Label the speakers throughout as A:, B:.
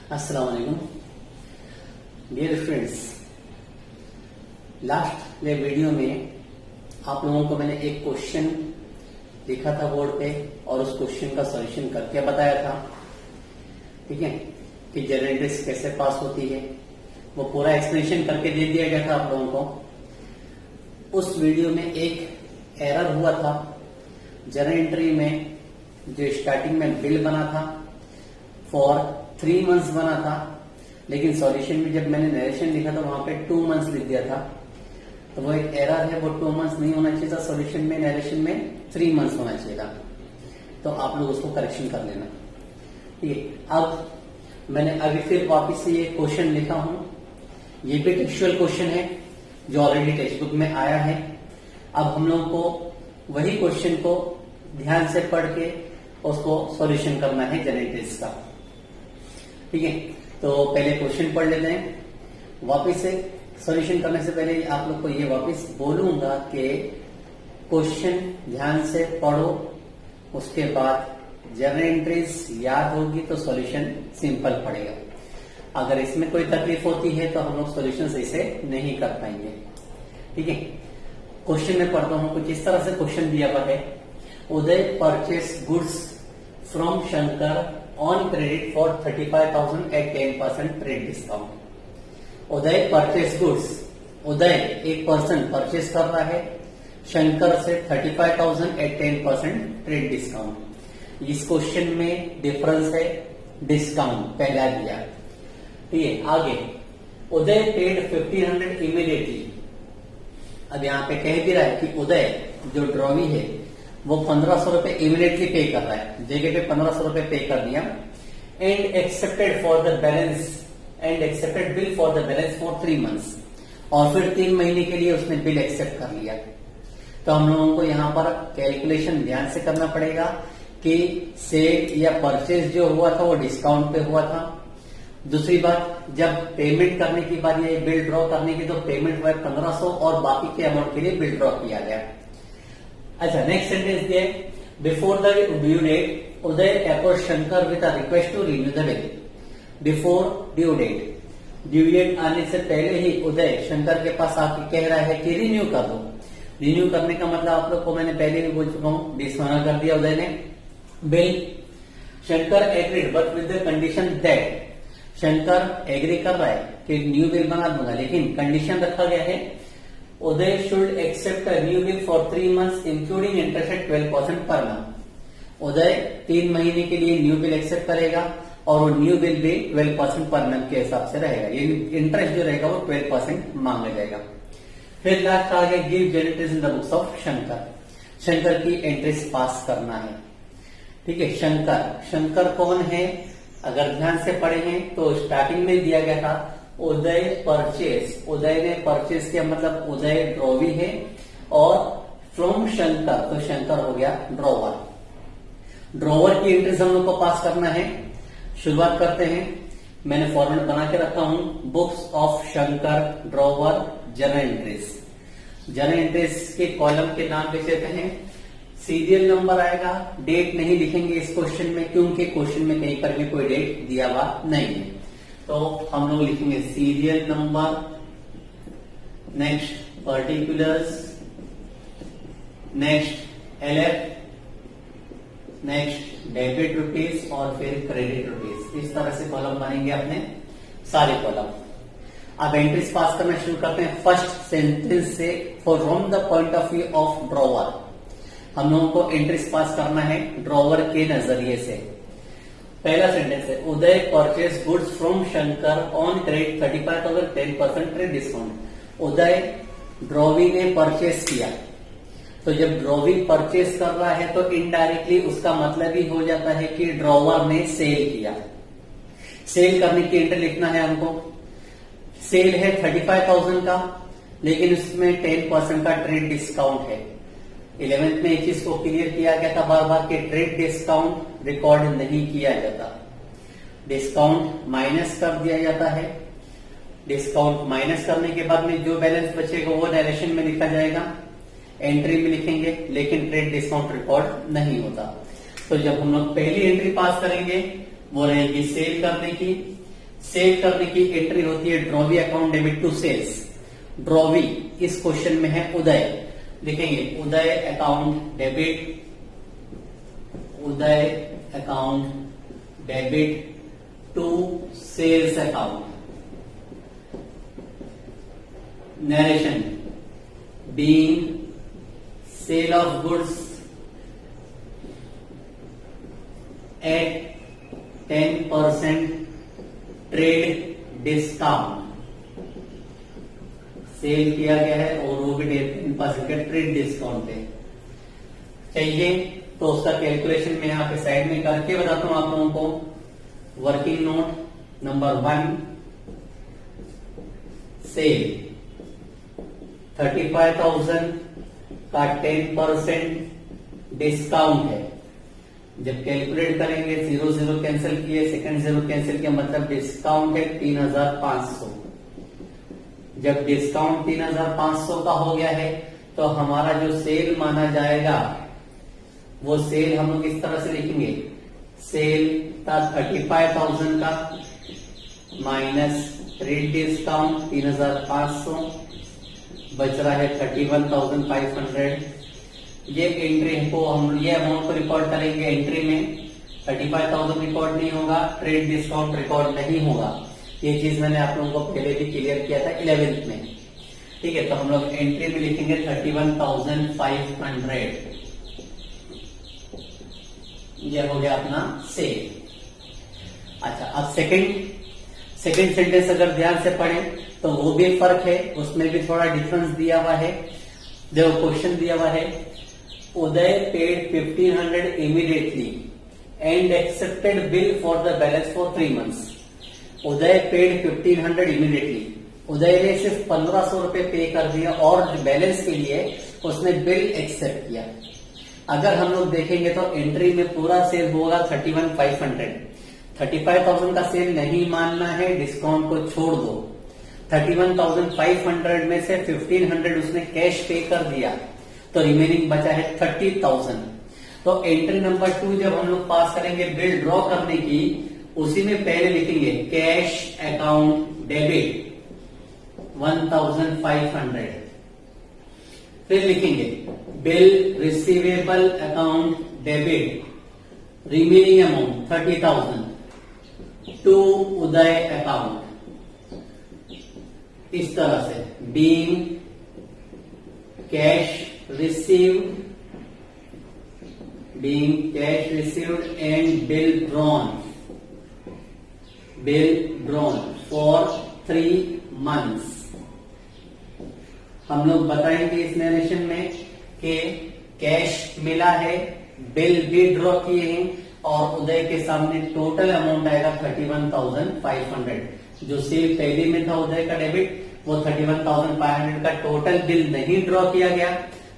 A: अस्सलाम वालेकुम dear friends. Last video में आप लोगों को मैंने एक क्वेश्चन लिखा था बोर्ड पे और उस क्वेश्चन का सॉल्यूशन करके बताया था, ठीक है, कि जनरेटर्स कैसे पास होती है। वो पूरा एक्सप्लेनेशन करके दे दिया गया था आप लोगों को। उस वीडियो में एक एरर हुआ था जर्नल एंट्री में, जो स्टार्टिंग में बिल बना था फॉर 3 मंथ्स बना था, लेकिन सॉल्यूशन में जब मैंने नरेशन लिखा था वहां पे 2 मंथ्स लिख दिया था। तो वो एक एरर है, वो 2 मंथ्स नहीं होना चाहिए था सॉल्यूशन में, नरेशन में 3 मंथ्स होना चाहिए था। तो आप लोग उसको करेक्शन कर लेना, ठीक है। अब मैंने अभी फिर वापस से ये क्वेश्चन लिखा हूं। ये भी टेक्सचुअल क्वेश्चन है जो ऑलरेडी टेक्स्ट बुक में आया है। अब हम लोग को वही क्वेश्चन को ध्यान से पढ़ के उसको सॉल्यूशन करना है जनरेटर्स का, ठीक है। तो पहले क्वेश्चन पढ़ लेते हैं। वापस से सॉल्यूशन करने से पहले आप लोग को ये वापस बोलूंगा कि क्वेश्चन ध्यान से पढ़ो, उसके बाद जर्नल एंट्रीज याद होगी तो सॉल्यूशन सिंपल पड़ेगा। अगर इसमें कोई तकलीफ होती है तो हम लोग सॉल्यूशन सही से नहीं कर पाएंगे, ठीक है। क्वेश्चन में पढ़ता हूं, कुछ इस तरह से क्वेश्चन दिया हुआ है। Uday purchase goods from Shankar on credit for 35,000 at 10% trade discount. Uday purchase goods, Uday एक पर्सन परचेस कर रहा है शंकर से 35,000 एट 10% ट्रेड डिस्काउंट। इस क्वेश्चन में डिफरेंस है डिस्काउंट पहला दिया, ठीक है। आगे उदय पेड 1500 इमीडिएटली। अब यहाँ पे कह भी रहा है कि उदय जो ड्रॉवी है वो 1500 रुपए इमीडिएटली पे कर रहा है, जगह पे 1500 रुपए पे कर दिया। And accepted for the balance, and accepted bill for the balance for 3 months, और फिर 3 महीने के लिए उसने बिल एक्सेप्ट कर लिया। तो हम लोगों को यहाँ पर कैलकुलेशन ध्यान से करना पड़ेगा कि सेल या परचेज जो हुआ था वो डिस्काउंट पे हुआ था। दूसरी बात, जब पेमेंट करने की बात, ये बिल ड्रॉ करने की, तो पेमेंट हुआ 1500 और बाकी के अमाउंट के लिए बिल ड्रॉ किया गया। अच्छा, नेक्स्ट सेंटेंस दिया, before the due date Uday approach Shankar with a request to renew the bill. Before due date, due date आने से पहले ही उदय शंकर के पास आके कह रहा है कि रिन्यू कर दो। रिन्यू करने का मतलब आप लोग को मैंने पहले भी बोल चुका हूं, डिसऑनर कर दिया उदय ने bill. Shankar agreed but with the condition that, Shankar agree कर रहा है कि न्यू बिल बना दूंगा, लेकिन कंडीशन रखा गया है Uday should accept a new bill for 3 months including interest at 12% per month. उदय 3 महीने के लिए न्यू बिल एक्सेप्ट करेगा और वो न्यू बिल भी 12% पर मंथ के हिसाब से रहेगा। ये इंटरेस्ट जो रहेगा वो 12% मांगा जाएगा। फिर लास्ट आ गया, give generators in the books of Shankar. Shankar की एंट्रीज पास करना है, ठीक है। शंकर कौन है? अगर ध्यान से पढ़े हैं तो स्टार्टिंग में दिया गया था उदय परचेस। उदय ने परचेस किया, मतलब उदय ड्रॉवी है, और फ्रॉम शंकर, तो शंकर हो गया ड्रॉवर। ड्रॉवर की एंट्रीज हम लोग को पास करना है। शुरुआत करते हैं, मैंने फॉर्मेट बना के रखा हूं, books of Shankar drawer journal entries. Journal entries के कॉलम के नाम लिख देते हैं। सीरियल नंबर आएगा, डेट नहीं लिखेंगे इस क्वेश्चन में, क्योंकि क्वेश्चन में कहीं पर भी कोई डेट दिया हुआ नहीं है। तो हम लोग लिखेंगे serial number, next particulars, next LF, next debit rupees और फिर क्रेडिट रुपीज। इस तरह से कॉलम बनेंगे अपने सारे कॉलम। अब एंट्रीज पास करना शुरू करते हैं फर्स्ट सेंटेंस से। From the point of view of drawer, हम लोगों को एंट्रीज पास करना है ड्रॉवर के नजरिए से। पहला सेंटेंस है, Uday purchase goods from Shankar on credit 35,000 10% trade discount. Uday drawee ने परचेस किया, तो जब ड्रॉवी परचेस कर रहा है तो इनडायरेक्टली उसका मतलब ही हो जाता है कि ड्रॉवर ने सेल किया। सेल करने की एंट्री लिखना है हमको। सेल है 35,000 का, लेकिन उसमें 10% का ट्रेड डिस्काउंट है। 11th में एक चीज को क्लियर किया गया था बार बार कि ट्रेड डिस्काउंट रिकॉर्ड नहीं किया जाता, डिस्काउंट माइनस कर दिया जाता है। डिस्काउंट माइनस करने के बाद में जो बैलेंस बचेगा वो नरेशन में लिखा जाएगा, एंट्री में लिखेंगे, लेकिन ट्रेड डिस्काउंट रिकॉर्ड नहीं होता। तो जब हम लोग पहली एंट्री पास करेंगे वो रहेगी सेल करने की, सेल करने की एंट्री होती है drawee account debit to sales. Drawee इस क्वेश्चन में है उदय, लिखेंगे Uday account debit, Uday account debit to sales account. Narration being sale of goods at 10% trade discount. Sale किया गया है और वो भी 10% का ट्रेड डिस्काउंट पे चाहिए, तो उसका कैलकुलेशन मैं यहाँ पे साइड में करके बताता हूं आप लोगों को। वर्किंग नोट नंबर 1, सेल 35,000 का 10% डिस्काउंट है। जब कैलकुलेट करेंगे 0 0 कैंसिल किए, सेकंड 0 कैंसिल किया, मतलब डिस्काउंट है 3,500। जब डिस्काउंट 3,500 का हो गया है तो हमारा जो सेल माना जाएगा वो सेल हम लोग इस तरह से लिखेंगे, सेल था 35,000 का माइनस ट्रेड डिस्काउंट 3,500, बच रहा है 31,500। ये एंट्री को हम ये अमाउंट को रिकॉर्ड करेंगे एंट्री में। 35,000 रिकॉर्ड नहीं होगा, ट्रेड डिस्काउंट रिकॉर्ड नहीं होगा। ये चीज मैंने आप लोगों को पहले भी क्लियर किया था 11th में, ठीक है। तो हम लोग एंट्री में लिखेंगे 31,500। ये हो गया अपना सेल। अच्छा, अब सेकंड सेंटेंस अगर ध्यान से पढ़ें तो वो भी फर्क है, उसमें भी थोड़ा डिफरेंस दिया हुआ है। देखो क्वेश्चन दिया हुआ है, Uday paid 1,500 immediately and accepted bill for the balance for 3 months। Uday paid 1,500 immediately, Uday ने सिर्फ 1,500 रुपए पे कर दिया और बैलेंस के लिए उसने बिल एक्सेप्ट किया। अगर हम लोग देखेंगे तो एंट्री में पूरा सेल होगा 31,500। 35,000 का सेल नहीं मानना है, डिस्काउंट को छोड़ दो। 31,500 में से 1,500 उसने कैश पे कर दिया, तो रिमेनिंग बचा है 30,000। तो एंट्री नंबर 2 जब हम लोग पास करेंगे बिल ड्रॉ करने की, उसी में पहले लिखेंगे कैश अकाउंट डेबिट 1,500, फिर लिखेंगे bill receivable account debit remaining amount 30,000 to Uday account. इस तरह से being cash received and bill drawn for 3 months। हम लोग बताएंगे इस नरेशन में कि कैश मिला है, बिल भी ड्रॉ किए हैं और उदय के सामने टोटल अमाउंट आएगा 31,500। जो सेल पहले में था उदय का डेबिट, वो 31,500 का टोटल बिल नहीं ड्रॉ किया गया।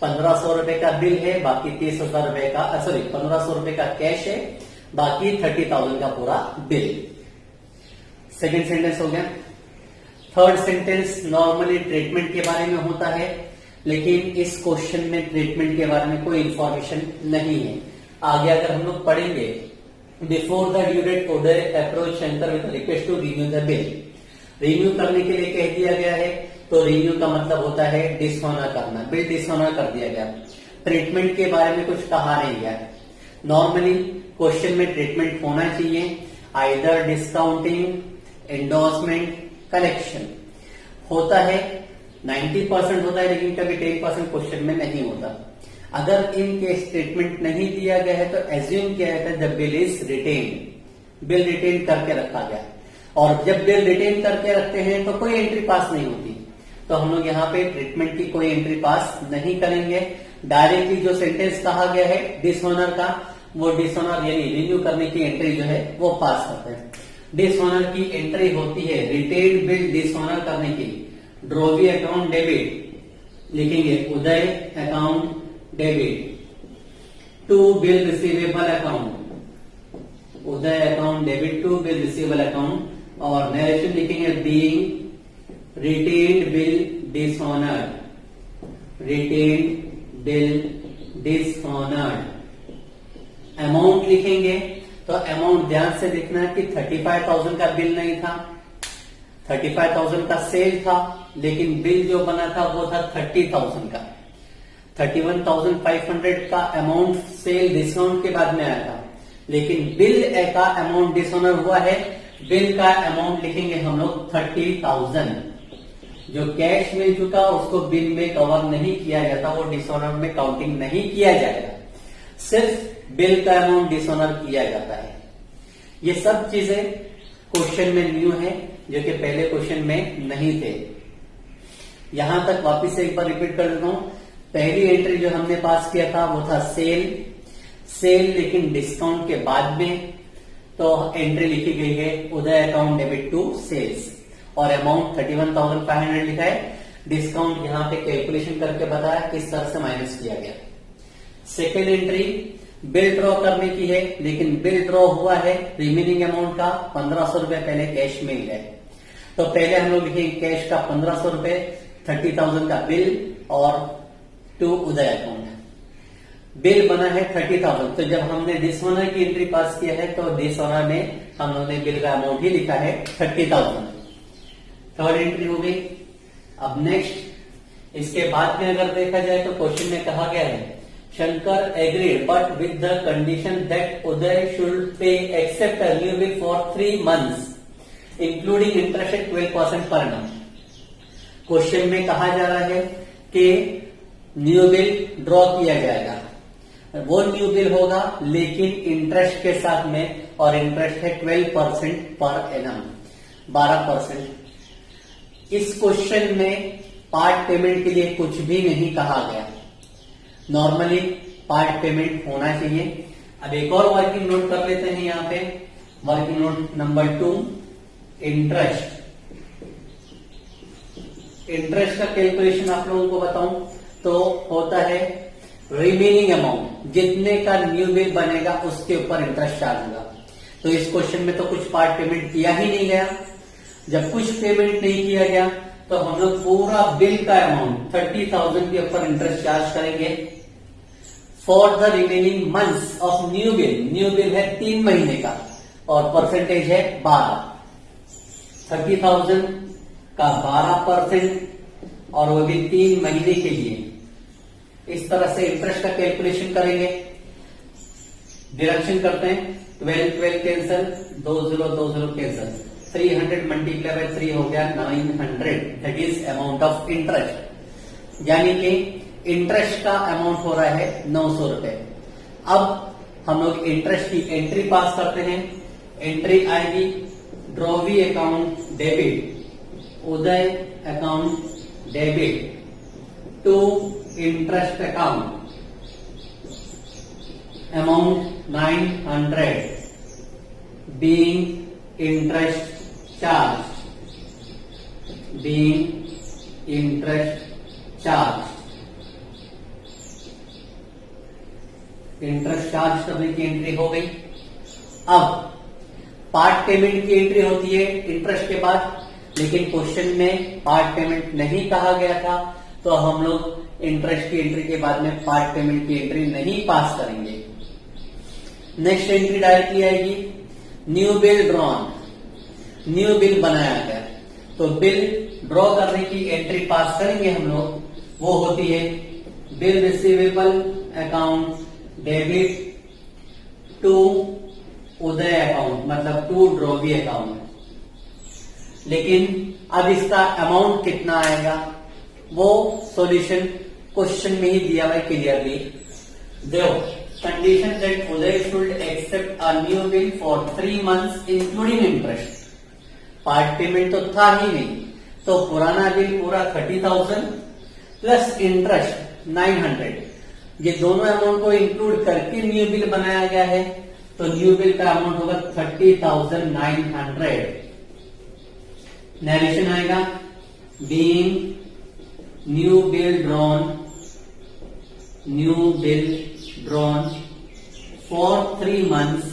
A: 1,500 रुपए का बिल है, बाकी 30,000 रुपए का 1,500 रुपए का कैश है, बाकी 30,000 का पूरा बिल। सेकेंड सेंटेंस हो गया। थर्ड सेंटेंस नॉर्मली ट्रीटमेंट के बारे में होता है, लेकिन इस क्वेश्चन में ट्रीटमेंट के बारे में कोई इंफॉर्मेशन नहीं है। आगे अगर हम लोग पढ़ेंगे, before the due date Uday approach Shankar with request to renew the bill. Renew करने के लिए कह दिया गया है, तो रिन्यू का मतलब होता है डिसऑनर करना, बिल डिसऑनर कर दिया गया। ट्रीटमेंट के बारे में कुछ कहा नहीं गया। नॉर्मली क्वेश्चन में ट्रीटमेंट होना चाहिए, आइदर डिस्काउंटिंग, एंडोर्समेंट, कलेक्शन होता है। 90% होता है, लेकिन कभी 10% क्वेश्चन में नहीं होता। अगर इन केस स्टेटमेंट नहीं दिया गया है तो एज्यूम किया जाता है the bill is retain, bill retain करके रखा गया। और जब बिल रिटेन करके रखते हैं तो कोई एंट्री पास नहीं होती, तो हम लोग यहाँ पे ट्रीटमेंट की कोई एंट्री पास नहीं करेंगे। डायरेक्टली जो सेंटेंस कहा गया है डिसऑनर का, वो डिसऑनर यानी रिन्यू करने की एंट्री जो है वो पास करते हैं। डिसऑनर की एंट्री होती है रिटेन बिल डिसऑनर करने की। ड्रॉवी अकाउंट डेबिट लिखेंगे Uday account debit to bill receivable account, Uday account debit to bill receivable account. और नरेशन लिखेंगे being retained bill dishonoured, retained bill dishonoured. Amount लिखेंगे तो अमाउंट ध्यान से देखना है कि 35,000 का बिल नहीं था, 35,000 का सेल था, लेकिन बिल जो बना था वो था 30,000 का। 31,500 का अमाउंट सेल डिस्काउंट के बाद में आया था, लेकिन बिल का अमाउंट डिसऑनर हुआ है। बिल का अमाउंट लिखेंगे हम लोग 30,000। जो कैश मिल चुका उसको बिल में कवर नहीं किया जाता, वो डिसऑनर में काउंटिंग नहीं किया जाएगा, सिर्फ बिल का अमाउंट डिसऑनर किया जाता है। ये सब चीजें क्वेश्चन में न्यू है, जो कि पहले क्वेश्चन में नहीं थे। यहां तक वापिस से एक बार रिपीट कर देता हूं। पहली एंट्री जो हमने पास किया था वो था सेल लेकिन डिस्काउंट के बाद में, तो एंट्री लिखी गई है उदय अकाउंट डेबिट टू सेल्स, और अमाउंट 31,500 लिखा है। डिस्काउंट यहां पे कैलकुलेशन करके बताया किस तरह से माइनस किया गया। सेकेंड एंट्री बिल ड्रॉ करने की है, लेकिन बिल ड्रॉ हुआ है रिमेनिंग अमाउंट का 1,500 रुपए पहले कैश मिल गए। तो पहले हम लोग लिखेंगे कैश का 1,500 रुपए, 30,000 का बिल और टू उदय अकाउंट। बिल बना है 30,000, तो जब हमने डिसऑनर की एंट्री पास किया है तो डिसऑनर में हम लोगों ने बिल का अमाउंट ही लिखा है 30,000। थर्ड एंट्री हो गई। अब नेक्स्ट इसके बाद में अगर देखा जाए तो क्वेश्चन में कहा गया है Shankar agreed but with the condition that Uday should pay accept a new bill for 3 months including interest at 12% per annum। Question में कहा जा रहा है कि न्यू बिल ड्रॉ किया जाएगा, वो न्यू बिल होगा लेकिन इंटरेस्ट के साथ में, और इंटरेस्ट है 12% पर एनम, 12%। इस क्वेश्चन में पार्ट पेमेंट के लिए कुछ भी नहीं कहा गया। नॉर्मली पार्ट पेमेंट होना चाहिए। अब एक और वर्किंग नोट कर लेते हैं यहां पे, working note number 2, interest. Interest का कैलकुलेशन आप लोगों को बताऊं तो होता है रिमेनिंग अमाउंट, जितने का न्यू बिल बनेगा उसके ऊपर इंटरेस्ट चार्ज होगा। तो इस क्वेश्चन में तो कुछ पार्ट पेमेंट किया ही नहीं गया। जब कुछ पेमेंट नहीं किया गया तो हम लोग पूरा बिल का अमाउंट 30,000 के ऊपर इंटरेस्ट चार्ज करेंगे for the remaining months of new bill. New bill है 3 महीने का और परसेंटेज है 12। 30,000 का 12% और वो भी 3 महीने के लिए। इस तरह से इंटरेस्ट का कैलकुलेशन करेंगे। डिडक्शन करते हैं, 12 कैंसल, 20 कैंसल, 300 मल्टीप्लाई बाय 3 हो गया 900। That is amount of interest, यानी कि इंटरेस्ट का अमाउंट हो रहा है 900 रुपए। अब हम लोग इंटरेस्ट की एंट्री पास करते हैं। एंट्री आएगी drawee account debit, Uday account debit to interest account, amount 900 being interest charge, interest charge करने की एंट्री हो गई। अब पार्ट पेमेंट की एंट्री होती है इंटरेस्ट के बाद, लेकिन क्वेश्चन में पार्ट पेमेंट नहीं कहा गया था, तो हम लोग इंटरेस्ट की एंट्री के बाद में पार्ट पेमेंट की एंट्री नहीं पास करेंगे। नेक्स्ट एंट्री डायरेक्टली आएगी new bill drawn, new bill बनाया गया, तो बिल ड्रॉ करने की एंट्री पास करेंगे हम लोग। वो होती है bill receivable account debit to Uday account, मतलब टू ड्रॉवी अकाउंट। लेकिन अब इसका अमाउंट कितना आएगा वो सॉल्यूशन क्वेश्चन में ही दिया हुआ है क्लियरली। देखो, condition that Uday should accept a new bill for 3 months including interest. Part payment तो था ही नहीं, तो पुराना बिल पूरा 30,000 प्लस इंटरेस्ट 900, ये दोनों अमाउंट को इंक्लूड करके न्यू बिल बनाया गया है, तो न्यू बिल का अमाउंट होगा 30,900। नरेशन आएगा being new bill drawn for 3 months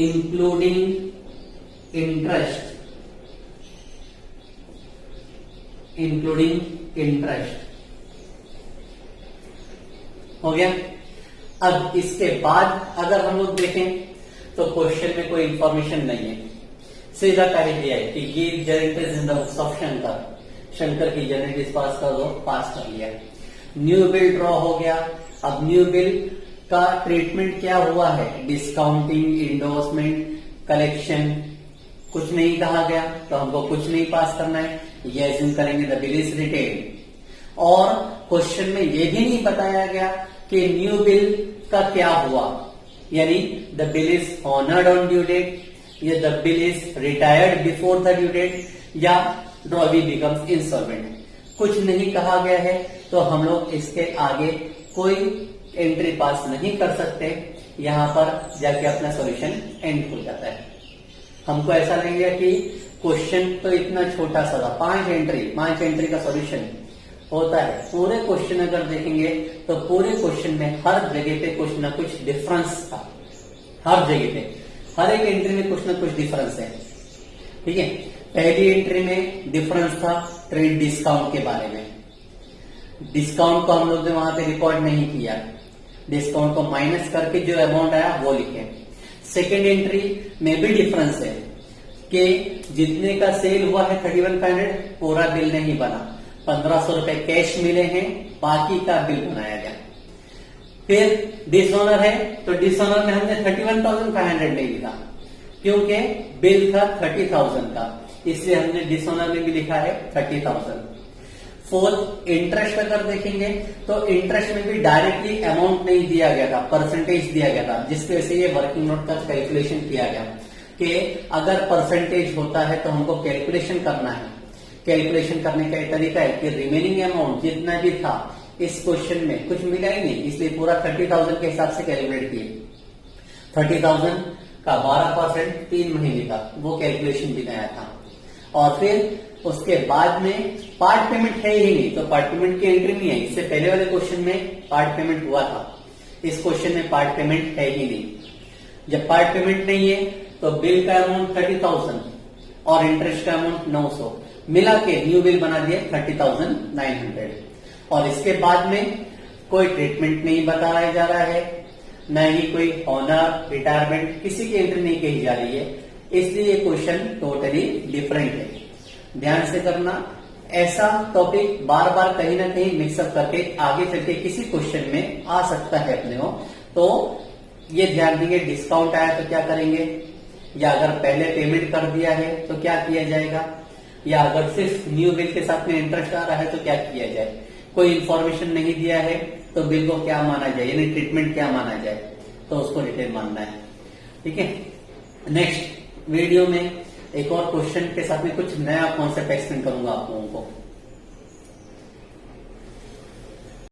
A: including interest हो गया। अब इसके बाद अगर हम लोग देखें तो क्वेश्चन में कोई इंफॉर्मेशन नहीं है, सीधा कह दिया है कि give generators in the books of Shankar, Shankar की जनरेटर्स पास कर दो, पास कर लिया। न्यू बिल ड्रॉ हो गया। अब न्यू बिल का ट्रीटमेंट क्या हुआ है, डिस्काउंटिंग, इंडोर्समेंट, कलेक्शन, कुछ नहीं कहा गया तो हमको कुछ नहीं पास करना है, ये एज्यूम करेंगे द बिल इज रिटेन। और क्वेश्चन में ये भी नहीं बताया गया कि न्यू बिल का क्या हुआ, यानी the bill is honoured on due date, या the bill is retired before the due date, या ड्रॉवी बिकम्स इंसॉल्वेंट। कुछ नहीं कहा गया है तो हम लोग इसके आगे कोई एंट्री पास नहीं कर सकते, यहां पर जाके अपना सॉल्यूशन एंड हो जाता है। हमको ऐसा लगेगा कि क्वेश्चन तो इतना छोटा सा था, 5 एंट्री का सॉल्यूशन होता है। पूरे क्वेश्चन अगर देखेंगे तो पूरे क्वेश्चन में हर जगह पे कुछ ना कुछ डिफरेंस था, हर जगह पे हर एक एंट्री में कुछ ना कुछ डिफरेंस है। ठीक है, पहली एंट्री में डिफरेंस था ट्रेड डिस्काउंट के बारे में, डिस्काउंट को हम लोग ने वहां पे रिकॉर्ड नहीं किया, डिस्काउंट को माइनस करके जो अमाउंट आया वो लिखे। सेकेंड एंट्री में भी डिफरेंस है कि जितने का सेल हुआ है 31,500 पूरा बिल नहीं बना, 1,500 रुपए कैश मिले हैं, बाकी का बिल बनाया गया। फिर डिसऑनर है तो डिसऑनर में हमने 31,500 नहीं लिखा क्योंकि बिल था 30,000 का, इसलिए हमने डिसऑनर में भी लिखा है 30,000। फोर्थ, इंटरेस्ट अगर देखेंगे तो इंटरेस्ट में भी डायरेक्टली अमाउंट नहीं दिया गया था, परसेंटेज दिया गया था, जिसकी वजह से ये वर्किंग नोट का कैलकुलेशन किया गया कि अगर परसेंटेज होता है तो हमको कैलकुलेशन करना है। कैलकुलेशन करने का एक तरीका है कि रिमेनिंग अमाउंट जितना भी था इस क्वेश्चन में कुछ मिला ही नहीं, इसलिए पूरा 30,000 के हिसाब से कैलकुलेट किए। 30,000 का 12% 3 महीने का वो कैलकुलेशन दिखाया था। और फिर उसके बाद में पार्ट पेमेंट है ही नहीं तो पार्ट पेमेंट की एंट्री नहीं है। इससे पहले वाले क्वेश्चन में पार्ट पेमेंट हुआ था, इस क्वेश्चन में पार्ट पेमेंट है ही नहीं। जब पार्ट पेमेंट नहीं है तो बिल का अमाउंट 30,000 और इंटरेस्ट का अमाउंट 900 मिला के न्यू बिल बना दिया 30,900। और इसके बाद में कोई ट्रीटमेंट नहीं बताया जा रहा है, न ही कोई ऑनर, रिटायरमेंट, किसी की एंट्री नहीं कही जा रही है, इसलिए ये क्वेश्चन टोटली डिफरेंट है। ध्यान से करना, ऐसा टॉपिक बार बार कहीं ना कहीं मिक्सअप करके आगे चल के किसी क्वेश्चन में आ सकता है अपने को, तो ये ध्यान देंगे। डिस्काउंट आया तो क्या करेंगे, या अगर पहले पेमेंट कर दिया है तो क्या किया जाएगा, या अगर सिर्फ न्यू बिल के साथ में इंटरेस्ट आ रहा है तो क्या किया जाए। कोई इंफॉर्मेशन नहीं दिया है तो बिल को क्या माना जाए, यानी ट्रीटमेंट क्या माना जाए, तो उसको रिटेन मानना है। ठीक है, नेक्स्ट वीडियो में एक और क्वेश्चन के साथ में कुछ नया कॉन्सेप्ट एक्सप्लेन करूंगा आप लोगों को।